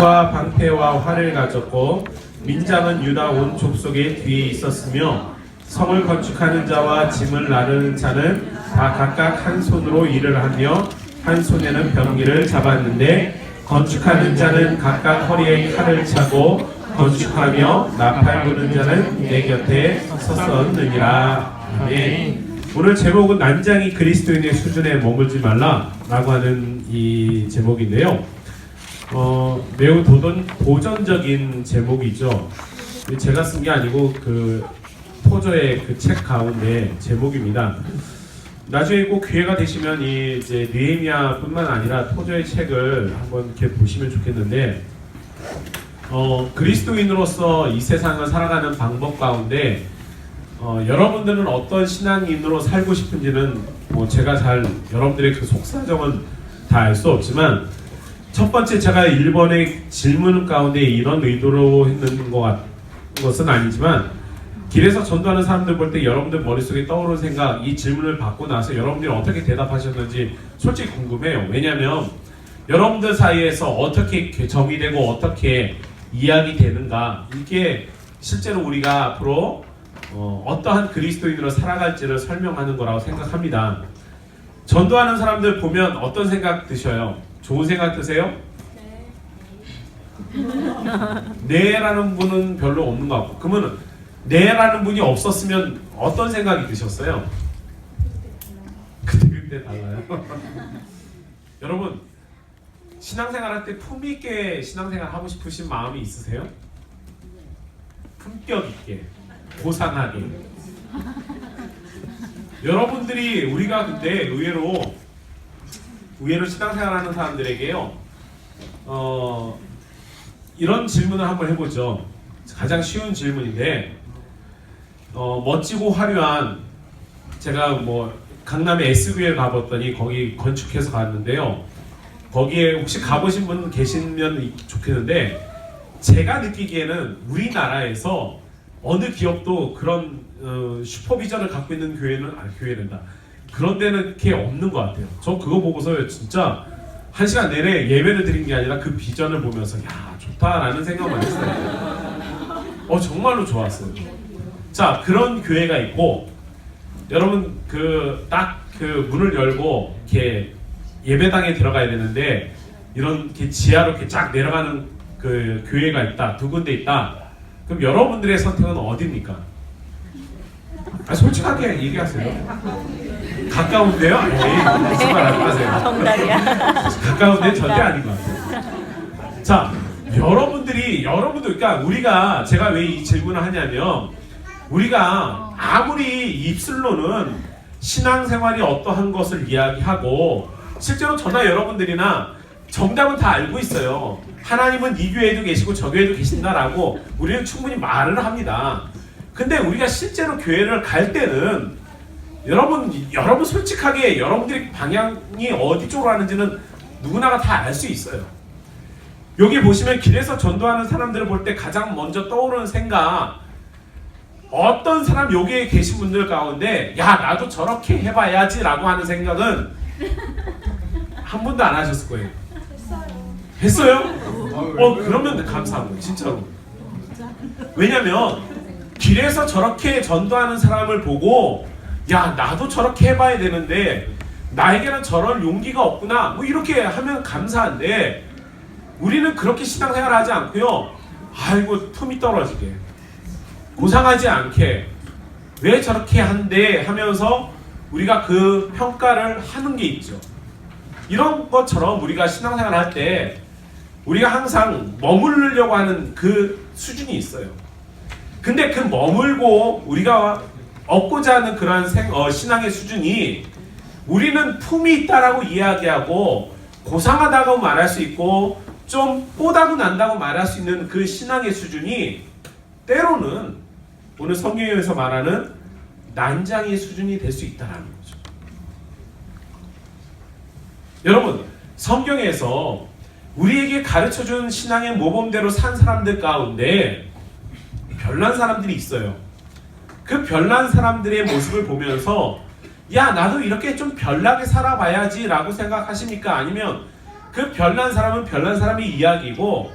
깃과 방패와 활을 가졌고 민장은 유다 온 족속의 뒤에 있었으며 성을 건축하는 자와 짐을 나르는 자는 다 각각 한 손으로 일을 하며 한 손에는 병기를 잡았는데 건축하는 자는 각각 허리에 칼을 차고 건축하며 나팔 부는 자는 내 곁에 섰었느니라. 아멘. 오늘 제목은 난장이 그리스도인의 수준에 머물지 말라라고 하는 이 제목인데요. 매우 도전적인 제목이죠. 제가 쓴 게 아니고 그 토저의 그 책 가운데 제목입니다. 나중에 꼭 기회가 되시면 이 이제 느헤미야뿐만 아니라 토저의 책을 한번 이렇게 보시면 좋겠는데, 그리스도인으로서 이 세상을 살아가는 방법 가운데 여러분들은 어떤 신앙인으로 살고 싶은지는 제가 잘 여러분들의 그 속사정은 다 알 수 없지만, 첫 번째 제가 1번의 질문 가운데 이런 의도로 했는 것은 아니지만, 길에서 전도하는 사람들 볼 때 여러분들 머릿속에 떠오르는 생각, 이 질문을 받고 나서 여러분들이 어떻게 대답하셨는지 솔직히 궁금해요. 왜냐하면 여러분들 사이에서 어떻게 정의되고 어떻게 이야기되는가, 이게 실제로 우리가 앞으로 어떠한 그리스도인으로 살아갈지를 설명하는 거라고 생각합니다. 전도하는 사람들 보면 어떤 생각 드셔요? 좋은 생각 드세요? 네. 네라는 분은 별로 없는 것 같고, 그러면 네라는 분이 없었으면 어떤 생각이 드셨어요? 그때 달라요. 여러분, 신앙생활 할 때 품위 있게 신앙생활 하고 싶으신 마음이 있으세요? 품격 있게, 고상하게. 여러분들이 우리가 근데 의외로 신앙생활하는 사람들에게요, 이런 질문을 한번 해보죠. 가장 쉬운 질문인데, 멋지고 화려한, 제가 강남에 S교회 가봤더니 거기 건축해서 갔는데요. 거기에 혹시 가보신 분 계시면 좋겠는데, 제가 느끼기에는 우리나라에서 어느 기업도 그런 슈퍼비전을 갖고 있는 교회는다. 그런 데는 이렇게 없는 것 같아요. 저 그거 보고서 진짜 1시간 내내 예배를 드린 게 아니라 그 비전을 보면서 야, 좋다라는 생각만 했어요. 정말로 좋았어요. 자, 그런 교회가 있고, 여러분 딱 그 문을 열고 이렇게 예배당에 들어가야 되는데 이런 이렇게 지하로 이렇게 쫙 내려가는 그 교회가 있다, 두 군데 있다. 그럼 여러분들의 선택은 어디입니까? 솔직하게 얘기하세요. 가까운데요? 무슨 말 하지 마세요. 정답이야. 가까운데 절대 아닌 것 같아요. 자, 여러분들, 그러니까 우리가, 제가 왜 이 질문을 하냐면, 우리가 아무리 입술로는 신앙생활이 어떠한 것을 이야기하고, 실제로 저나 여러분들이나 정답은 다 알고 있어요. 하나님은 이 교회에도 계시고 저 교회에도 계신다라고 우리는 충분히 말을 합니다. 근데 우리가 실제로 교회를 갈 때는 여러분 솔직하게 여러분들의 방향이 어디 쪽으로 하는지는 누구나가 다 알 수 있어요. 여기 보시면 길에서 전도하는 사람들을 볼 때 가장 먼저 떠오르는 생각, 어떤 사람 여기에 계신 분들 가운데 야, 나도 저렇게 해봐야지 라고 하는 생각은 한 번도 안 하셨을 거예요. 했어요? 그러면 감사합니다. 진짜로. 왜냐면 길에서 저렇게 전도하는 사람을 보고 야, 나도 저렇게 해봐야 되는데 나에게는 저런 용기가 없구나, 이렇게 하면 감사한데, 우리는 그렇게 신앙생활 하지 않고요, 아이고 틈이 떨어지게, 고상하지 않게, 왜 저렇게 한대 하면서 우리가 그 평가를 하는 게 있죠. 이런 것처럼 우리가 신앙생활 할 때 우리가 항상 머무르려고 하는 그 수준이 있어요. 근데 그 머물고 우리가 얻고자 하는 그러한 신앙의 수준이, 우리는 품이 있다라고 이야기하고 고상하다고 말할 수 있고 좀 뽀다구 난다고 말할 수 있는 그 신앙의 수준이 때로는 오늘 성경에서 말하는 난장의 수준이 될 수 있다는 거죠. 여러분, 성경에서 우리에게 가르쳐준 신앙의 모범대로 산 사람들 가운데 별난 사람들이 있어요. 그 별난 사람들의 모습을 보면서 야, 나도 이렇게 좀 별나게 살아봐야지 라고 생각하십니까? 아니면 그 별난 사람은 별난 사람의 이야기고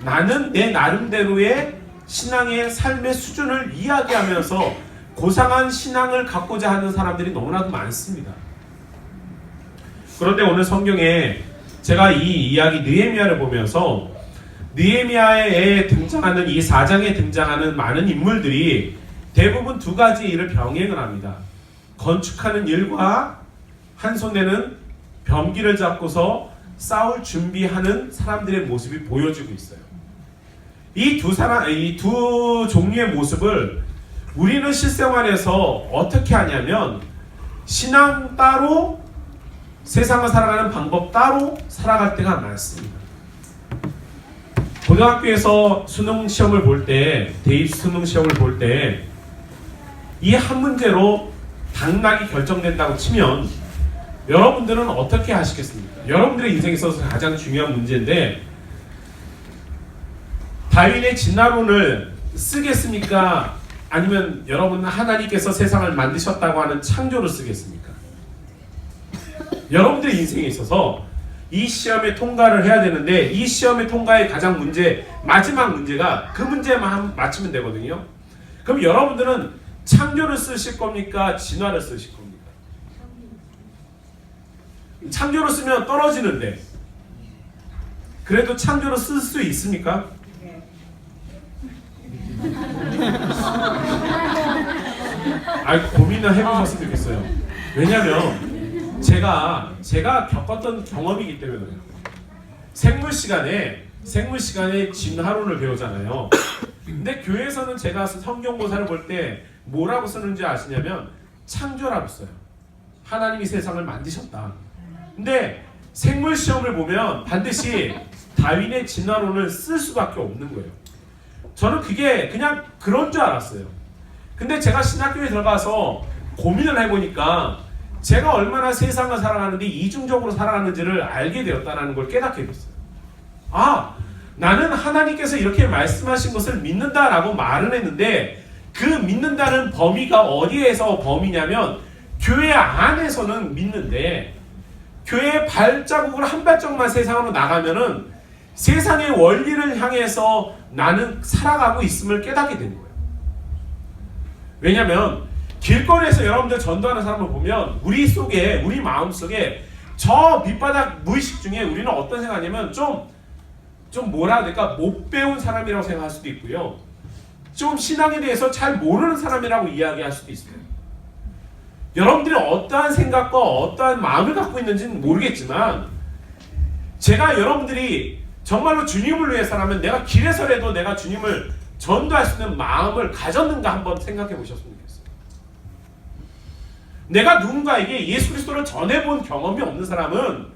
나는 내 나름대로의 신앙의 삶의 수준을 이야기하면서 고상한 신앙을 갖고자 하는 사람들이 너무나도 많습니다. 그런데 오늘 성경에 제가 이 이야기 느헤미야를 보면서 느헤미야에 등장하는 이 4장에 등장하는 많은 인물들이 대부분 두 가지 일을 병행을 합니다. 건축하는 일과 한 손에는 병기를 잡고서 싸울 준비하는 사람들의 모습이 보여지고 있어요. 이 두 종류의 모습을 우리는 실생활에서 어떻게 하냐면 신앙 따로 세상을 살아가는 방법 따로 살아갈 때가 많습니다. 고등학교에서 수능 시험을 볼 때, 대입 수능 시험을 볼 때 이 한 문제로 당락이 결정된다고 치면 여러분들은 어떻게 하시겠습니까? 여러분들의 인생에 있어서 가장 중요한 문제인데 다윈의 진화론을 쓰겠습니까? 아니면 여러분은 하나님께서 세상을 만드셨다고 하는 창조를 쓰겠습니까? 여러분들의 인생에 있어서 이 시험에 통과를 해야 되는데 이 시험의 통과의 가장 마지막 문제가 그 문제만 맞추면 되거든요. 그럼 여러분들은 창조를 쓰실 겁니까? 진화를 쓰실 겁니까? 창조를 쓰면 떨어지는데 그래도 창조를 쓸 수 있습니까? 고민을 해보셨으면 좋겠어요. 왜냐면 제가 겪었던 경험이기 때문에 그래요. 생물 시간에 진화론을 배우잖아요. 근데 교회에서는 제가 성경고사를 볼 때 뭐라고 쓰는지 아시냐면 창조라고 써요. 하나님이 세상을 만드셨다. 근데 생물 시험을 보면 반드시 다윈의 진화론을 쓸 수밖에 없는 거예요. 저는 그게 그냥 그런 줄 알았어요. 근데 제가 신학교에 들어가서 고민을 해보니까 제가 얼마나 세상을 살아가는데 이중적으로 살아가는지를 알게 되었다는 걸 깨닫게 됐어요. 아, 나는 하나님께서 이렇게 말씀하신 것을 믿는다라고 말은 했는데 그 믿는다는 범위가 어디에서 범위냐면 교회 안에서는 믿는데 교회의 발자국을 한 발짝만 세상으로 나가면은 세상의 원리를 향해서 나는 살아가고 있음을 깨닫게 되는 거예요. 왜냐하면 길거리에서 여러분들 전도하는 사람을 보면 우리 마음속에 저 밑바닥 무의식 중에 우리는 어떤 생각하냐면 좀 뭐라 해야 될까? 못 배운 사람이라고 생각할 수도 있고요. 좀 신앙에 대해서 잘 모르는 사람이라고 이야기할 수도 있어요. 여러분들이 어떠한 생각과 어떠한 마음을 갖고 있는지는 모르겠지만 제가 여러분들이 정말로 주님을 위해서라면 내가 길에서라도 내가 주님을 전도할 수 있는 마음을 가졌는가 한번 생각해 보셨으면 좋겠어요. 내가 누군가에게 예수 그리스도를 전해본 경험이 없는 사람은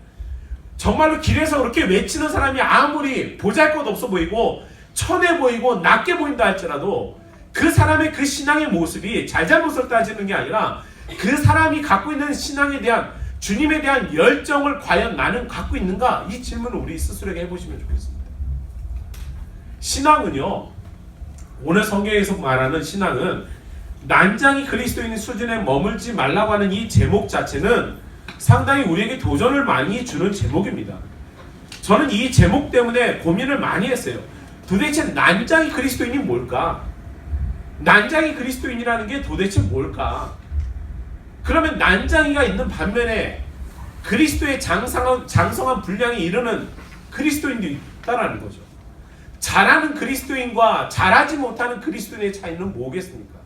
정말로 길에서 그렇게 외치는 사람이 아무리 보잘것없어 보이고 천해 보이고 낮게 보인다 할지라도 그 사람의 그 신앙의 모습이 잘잘못을 따지는 게 아니라 그 사람이 갖고 있는 신앙에 대한 주님에 대한 열정을 과연 나는 갖고 있는가? 이 질문을 우리 스스로에게 해보시면 좋겠습니다. 신앙은요, 오늘 성경에서 말하는 신앙은 난장이 그리스도인 수준에 머물지 말라고 하는 이 제목 자체는 상당히 우리에게 도전을 많이 주는 제목입니다. 저는 이 제목 때문에 고민을 많이 했어요. 도대체 난장이 그리스도인이 뭘까? 난장이 그리스도인이라는 게 도대체 뭘까? 그러면 난장이가 있는 반면에 그리스도의 장성한 분량에 이르는 그리스도인도 있다라는 거죠. 잘하는 그리스도인과 잘하지 못하는 그리스도인의 차이는 뭐겠습니까?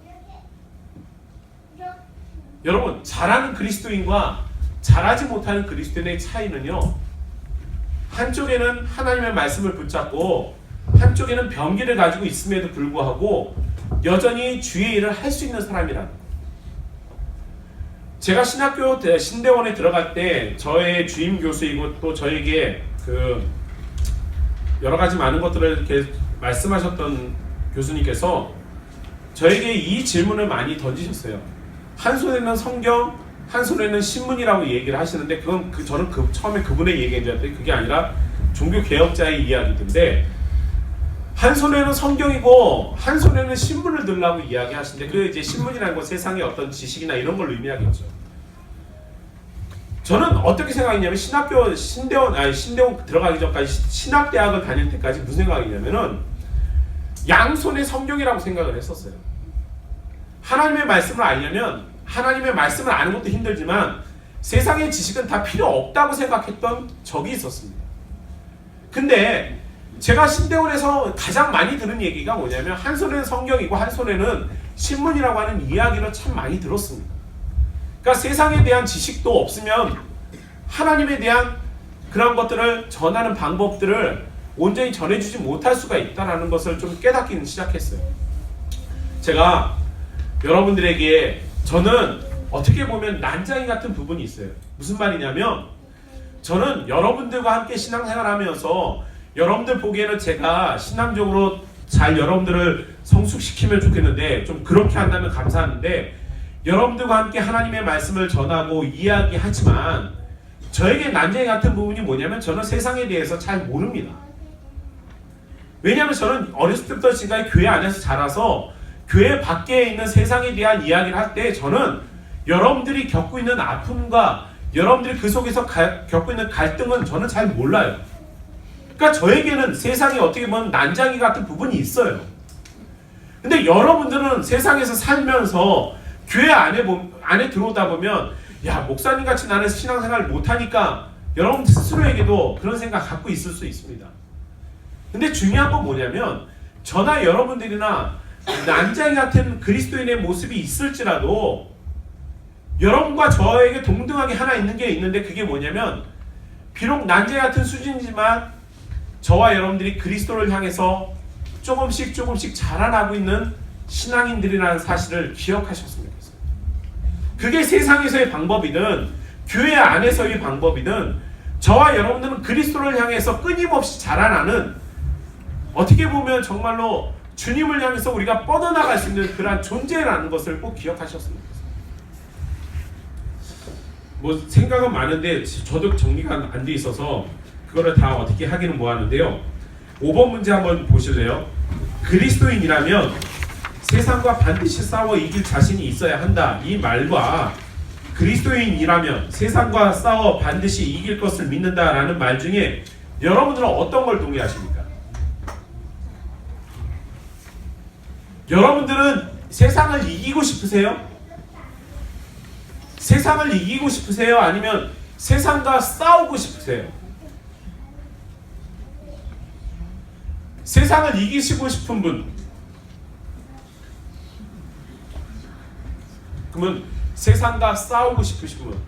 여러분, 잘하는 그리스도인과 잘하지 못하는 그리스도인의 차이는요, 한쪽에는 하나님의 말씀을 붙잡고 한쪽에는 병기를 가지고 있음에도 불구하고 여전히 주의 일을 할 수 있는 사람이라는 거예요. 제가 신대원에 들어갈 때 저의 주임 교수이고 또 저에게 그 여러 가지 많은 것들을 이렇게 말씀하셨던 교수님께서 저에게 이 질문을 많이 던지셨어요. 한 손에는 성경, 한 손에는 신문이라고 얘기를 하시는데 저는 처음에 그분의 얘기인 줄 알았더니 그게 아니라 종교 개혁자의 이야기인데 한 손에는 성경이고 한 손에는 신문을 들라고 이야기하시는데 그 이제 신문이라는 건 세상의 어떤 지식이나 이런 걸 의미하겠죠. 저는 어떻게 생각했냐면 신대원 들어가기 전까지 신학대학을 다닐 때까지 무슨 생각이냐면은 양손의 성경이라고 생각을 했었어요. 하나님의 말씀을 알려면 하나님의 말씀을 아는 것도 힘들지만 세상의 지식은 다 필요 없다고 생각했던 적이 있었습니다. 근데 제가 신대원에서 가장 많이 들은 얘기가 뭐냐면 한 손에는 성경이고 한 손에는 신문이라고 하는 이야기를 참 많이 들었습니다. 그러니까 세상에 대한 지식도 없으면 하나님에 대한 그런 것들을 전하는 방법들을 온전히 전해주지 못할 수가 있다는 것을 좀 깨닫기는 시작했어요. 제가 여러분들에게 저는 어떻게 보면 난장이 같은 부분이 있어요. 무슨 말이냐면 저는 여러분들과 함께 신앙생활하면서 여러분들 보기에는 제가 신앙적으로 잘 여러분들을 성숙시키면 좋겠는데 좀 그렇게 한다면 감사하는데 여러분들과 함께 하나님의 말씀을 전하고 이야기하지만 저에게 난쟁이 같은 부분이 뭐냐면 저는 세상에 대해서 잘 모릅니다. 왜냐하면 저는 어렸을 때부터 지금까지 교회 안에서 자라서 교회 밖에 있는 세상에 대한 이야기를 할 때 저는 여러분들이 겪고 있는 아픔과 여러분들이 그 속에서 겪고 있는 갈등은 저는 잘 몰라요. 그러니까 저에게는 세상에 어떻게 보면 난장이 같은 부분이 있어요. 근데 여러분들은 세상에서 살면서 교회 안에 들어오다 보면 야 목사님 같이 나는 신앙생활을 못하니까 여러분 스스로에게도 그런 생각 갖고 있을 수 있습니다. 근데 중요한 건 뭐냐면 저나 여러분들이나 난장이 같은 그리스도인의 모습이 있을지라도 여러분과 저에게 동등하게 하나 있는 게 있는데 그게 뭐냐면 비록 난장이 같은 수준이지만 저와 여러분들이 그리스도를 향해서 조금씩 자라나고 있는 신앙인들이라는 사실을 기억하셨으면 좋겠어요. 그게 세상에서의 방법이든 교회 안에서의 방법이든 저와 여러분들은 그리스도를 향해서 끊임없이 자라나는 어떻게 보면 정말로 주님을 향해서 우리가 뻗어나갈 수 있는 그러한 존재라는 것을 꼭 기억하셨으면 좋겠어요. 뭐 생각은 많은데 저도 정리가 안 돼 있어서 그거를 다 어떻게 하기는 뭐하는데요. 5번 문제 한번 보실래요? 그리스도인이라면 세상과 반드시 싸워 이길 자신이 있어야 한다. 이 말과 그리스도인이라면 세상과 싸워 반드시 이길 것을 믿는다라는 말 중에 여러분들은 어떤 걸 동의하십니까? 여러분들은 세상을 이기고 싶으세요? 세상을 이기고 싶으세요? 아니면 세상과 싸우고 싶으세요? 세상을 이기시고 싶은 분, 그러면 세상과 싸우고 싶으신 분,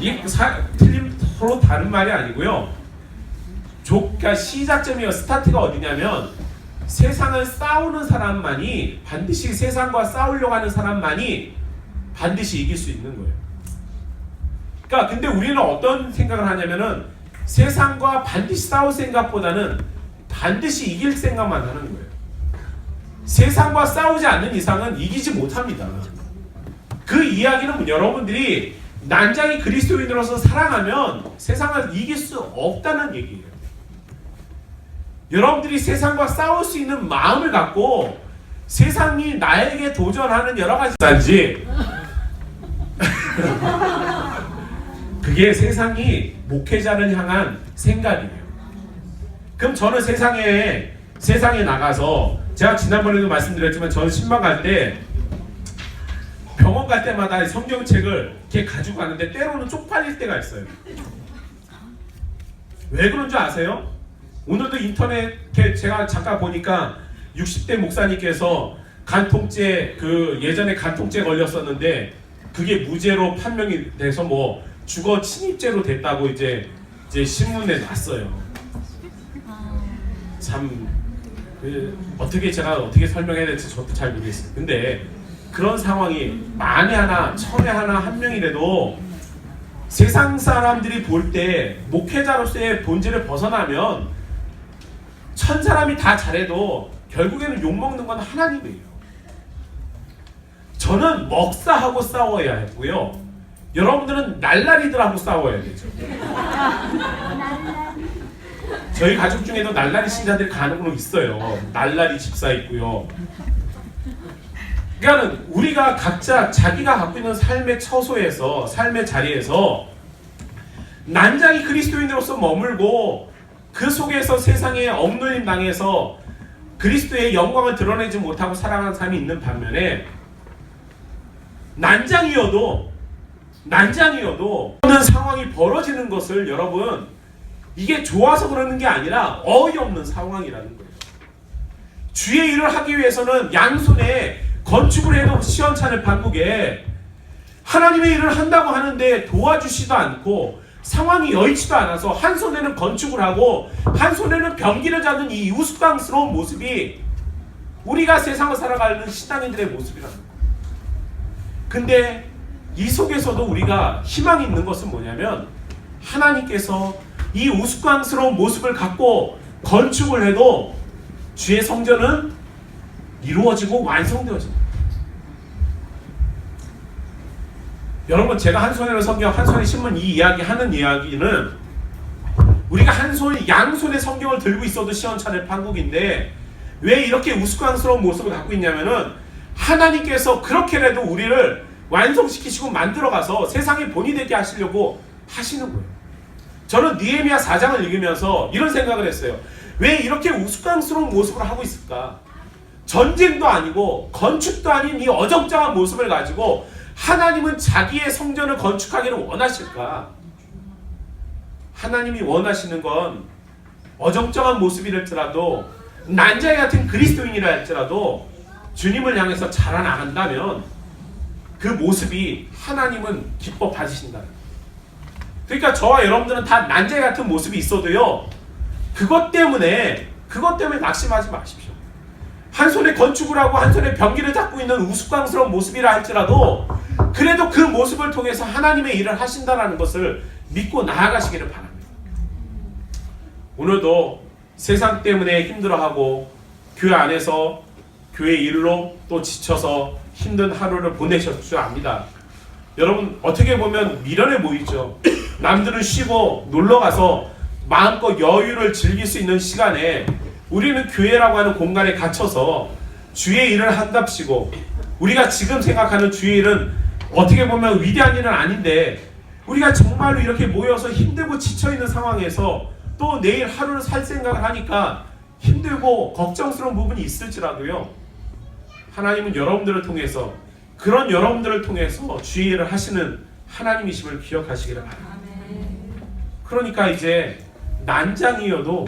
이 틀림 서로 다른 말이 아니고요. 그러니까 시작점이요, 스타트가 어디냐면 세상을 싸우는 사람만이 반드시 세상과 싸우려고 하는 사람만이 반드시 이길 수 있는 거예요. 그러니까 근데 우리는 어떤 생각을 하냐면은 세상과 반드시 싸울 생각보다는 반드시 이길 생각만 하는 거예요. 세상과 싸우지 않는 이상은 이기지 못합니다. 그 이야기는 여러분들이 난장이 그리스도인으로서 살아가면 세상을 이길 수 없다는 얘기예요. 여러분들이 세상과 싸울 수 있는 마음을 갖고 세상이 나에게 도전하는 여러 가지 단지 그게 세상이 목회자를 향한 생각이에요. 그럼 저는 세상에 나가서 제가 지난번에도 말씀드렸지만 저는 신방 갈 때 병원 갈 때마다 성경책을 이렇게 가지고 가는데 때로는 쪽팔릴 때가 있어요. 왜 그런 줄 아세요? 오늘도 인터넷에 제가 잠깐 보니까 60대 목사님께서 간통죄 예전에 간통죄 걸렸었는데 그게 무죄로 판명이 돼서 뭐 주거 침입죄로 됐다고 이제 신문에 났어요. 참 어떻게 설명해야 될지 저도 잘 모르겠어요. 근데 그런 상황이 만에 하나, 천에 하나 한 명이라도 세상 사람들이 볼 때 목회자로서의 본질을 벗어나면 천 사람이 다 잘해도 결국에는 욕먹는 건 하나님이에요. 저는 먹사하고 싸워야 했고요. 여러분들은 날라리들하고 싸워야 되죠. 저희 가족 중에도 날라리 신자들이 간혹 있어요. 날라리 집사 있고요. 그러니까 우리가 각자 자기가 갖고 있는 삶의 처소에서, 삶의 자리에서 난장이 그리스도인으로서 머물고 그 속에서 세상에 억눌림 당해서 그리스도의 영광을 드러내지 못하고 살아가는 삶이 있는 반면에, 난장이어도 어떤 상황이 벌어지는 것을 여러분, 이게 좋아서 그러는 게 아니라 어이없는 상황이라는 거예요. 주의 일을 하기 위해서는 양손에 건축을 해도 시원찮을 판국에 하나님의 일을 한다고 하는데 도와주시도 않고 상황이 여의치도 않아서 한 손에는 건축을 하고 한 손에는 병기를 잡는 이 우스꽝스러운 모습이 우리가 세상을 살아가는 신앙인들의 모습이라는 거예요. 근데 이 속에서도 우리가 희망이 있는 것은 뭐냐면, 하나님께서 이 우스꽝스러운 모습을 갖고 건축을 해도 주의 성전은 이루어지고 완성되어집니다. 여러분, 제가 한 손에는 성경, 한 손에 신문 이 이야기 하는 이야기는, 우리가 양손에 성경을 들고 있어도 시원찮을 판국인데 왜 이렇게 우스꽝스러운 모습을 갖고 있냐면은, 하나님께서 그렇게라도 우리를 완성시키시고 만들어가서 세상의 본이 되게 하시려고 하시는 거예요. 저는 느헤미야 4장을 읽으면서 이런 생각을 했어요. 왜 이렇게 우스꽝스러운 모습을 하고 있을까? 전쟁도 아니고 건축도 아닌 이 어정쩡한 모습을 가지고 하나님은 자기의 성전을 건축하기를 원하실까? 하나님이 원하시는 건 어정쩡한 모습이랄지라도, 난자의 같은 그리스도인이라 할지라도 주님을 향해서 자라나간다면 그 모습이 하나님은 기뻐 받으신다. 그러니까 저와 여러분들은 다 난자의 같은 모습이 있어도요, 그것 때문에 낙심하지 마십시오. 한 손에 건축을 하고 한 손에 병기를 잡고 있는 우스꽝스러운 모습이라 할지라도 그래도 그 모습을 통해서 하나님의 일을 하신다는 것을 믿고 나아가시기를 바랍니다. 오늘도 세상 때문에 힘들어하고 교회 안에서 교회 일로 또 지쳐서 힘든 하루를 보내셨을 줄 압니다. 여러분, 어떻게 보면 미련해 보이죠. 남들은 쉬고 놀러가서 마음껏 여유를 즐길 수 있는 시간에 우리는 교회라고 하는 공간에 갇혀서 주의 일을 한답시고, 우리가 지금 생각하는 주의 일은 어떻게 보면 위대한 일은 아닌데, 우리가 정말로 이렇게 모여서 힘들고 지쳐있는 상황에서 또 내일 하루를 살 생각을 하니까 힘들고 걱정스러운 부분이 있을지라도요, 하나님은 여러분들을 통해서, 그런 여러분들을 통해서 주의 일을 하시는 하나님이심을 기억하시기를 바랍니다. 그러니까 이제 난장이어도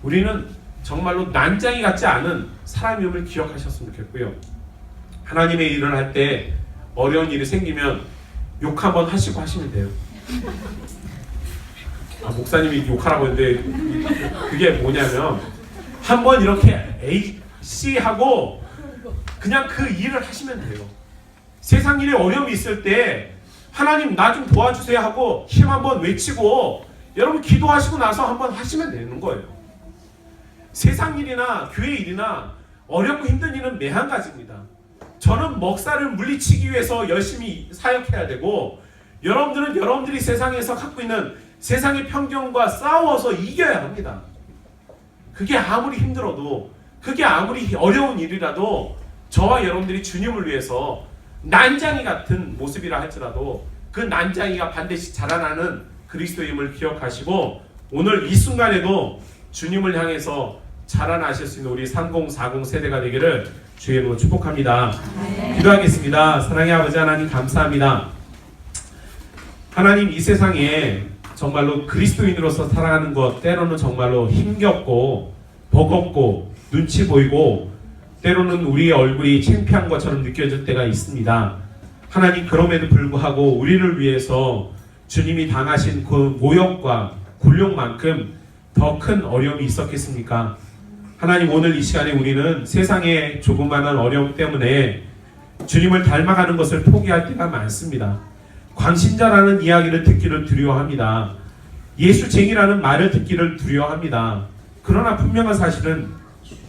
우리는 정말로 난장이 같지 않은 사람임을 기억하셨으면 좋겠고요. 하나님의 일을 할 때 어려운 일이 생기면 욕 한번 하시고 하시면 돼요. 목사님이 욕하라고 했는데 그게 뭐냐면, 한번 이렇게 AC 하고 그냥 그 일을 하시면 돼요. 세상 일에 어려움이 있을 때 하나님 나 좀 도와주세요 하고 힘 한번 외치고 여러분 기도하시고 나서 한번 하시면 되는 거예요. 세상 일이나 교회 일이나 어렵고 힘든 일은 매한가지입니다. 저는 먹살을 물리치기 위해서 열심히 사역해야 되고, 여러분들은 여러분들이 세상에서 갖고 있는 세상의 편견과 싸워서 이겨야 합니다. 그게 아무리 힘들어도, 그게 아무리 어려운 일이라도 저와 여러분들이 주님을 위해서 난장이 같은 모습이라 할지라도 그 난장이가 반드시 자라나는 그리스도임을 기억하시고, 오늘 이 순간에도 주님을 향해서 자라나실 수 있는 우리 3040 세대가 되기를 주의 이름으로 축복합니다. 기도하겠습니다. 사랑의 아버지 하나님, 감사합니다. 하나님, 이 세상에 정말로 그리스도인으로서 살아가는 것 때로는 정말로 힘겹고 버겁고 눈치 보이고 때로는 우리의 얼굴이 창피한 것처럼 느껴질 때가 있습니다. 하나님, 그럼에도 불구하고 우리를 위해서 주님이 당하신 그 모욕과 굴욕만큼 더 큰 어려움이 있었겠습니까? 하나님, 오늘 이 시간에 우리는 세상의 조그마한 어려움 때문에 주님을 닮아가는 것을 포기할 때가 많습니다. 광신자라는 이야기를 듣기를 두려워합니다. 예수쟁이라는 말을 듣기를 두려워합니다. 그러나 분명한 사실은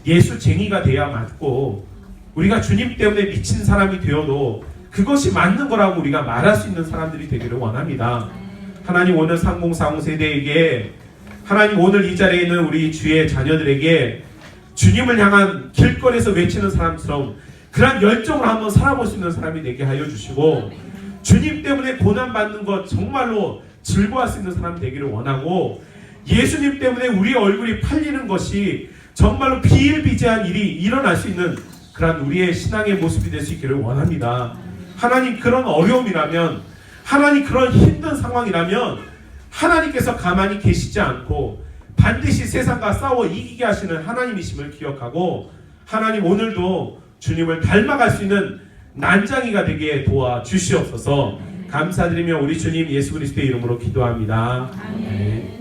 예수쟁이가 돼야 맞고, 우리가 주님 때문에 미친 사람이 되어도 그것이 맞는 거라고 우리가 말할 수 있는 사람들이 되기를 원합니다. 하나님, 오늘 3040 세대에게, 하나님 오늘 이 자리에 있는 우리 주의 자녀들에게 주님을 향한 길거리에서 외치는 사람처럼 그런 열정을 한번 살아볼 수 있는 사람이 되게 하여 주시고, 주님 때문에 고난받는 것 정말로 즐거워할 수 있는 사람 되기를 원하고, 예수님 때문에 우리의 얼굴이 팔리는 것이 정말로 비일비재한 일이 일어날 수 있는 그런 우리의 신앙의 모습이 될 수 있기를 원합니다. 하나님, 그런 어려움이라면, 하나님 그런 힘든 상황이라면 하나님께서 가만히 계시지 않고 반드시 세상과 싸워 이기게 하시는 하나님이심을 기억하고, 하나님 오늘도 주님을 닮아갈 수 있는 난장이가 되게 도와주시옵소서. 감사드리며 우리 주님 예수 그리스도의 이름으로 기도합니다. 아멘.